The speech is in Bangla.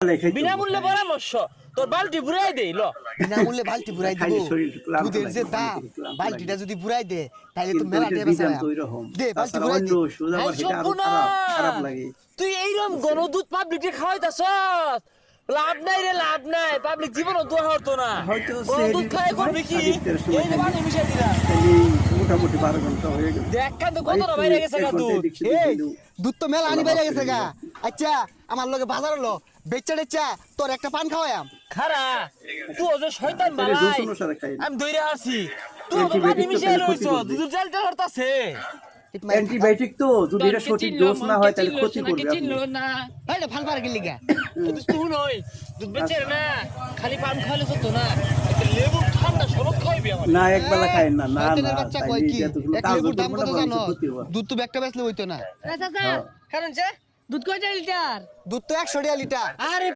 বিনামূল্যে পরামর্শ তোর বালতি বুড়াই দে ল বিনামূল্যে বালতি বুড়াই দিব দুধের যে দাম বালতিটা যদি বুড়াই দে তাহলে তো মেলা দেবে দে বালতি বুড়াই দে খারাপ লাগে তুই এইরকম গণদুধ পাবলিকে খাওয়াইতাছস লাভ নাই রে লাভ নাই পাবলিক জীবনও দোয়া হতো না গণদুধ খায় করবি কি এই যে পানি মিশাই দিলা মোটামুটি 12 ঘন্টা হয়ে গেল দেখ কান তো কতটা বাইরে গেছে গা দুধ এই দুধ তো মেলা আনি বাইরে গেছে গা আচ্ছা আমার লগে বাজার হলো বেচা টেচা তোর একটা পান খাওয়ায়াম খারা তুই যে শয়তান বালাই আমি দইরা আছি তুই তো পানি মিশাই রইছ দুধ জাল জাল হতাছে অ্যান্টিবায়োটিক তো যদি এটা সঠিক ডোজ না হয় তাহলে ক্ষতি করবে চিনলো না এইটা ফাল পার গেলি গা তুই নই দুধ বেচে না খালি পান খাইলে তো না একটা লেবু ঠান্ডা শরবত খাইবি আমার না একবেলা খাই না না শয়তানের না বাচ্চা কয় কি এক লেবুর দাম কত জানো দুধ তো একটা বেচলে হইতো না কারণ যে দুধ কয়টা লিটার? দুধ তো 100 টাকা লিটার আরে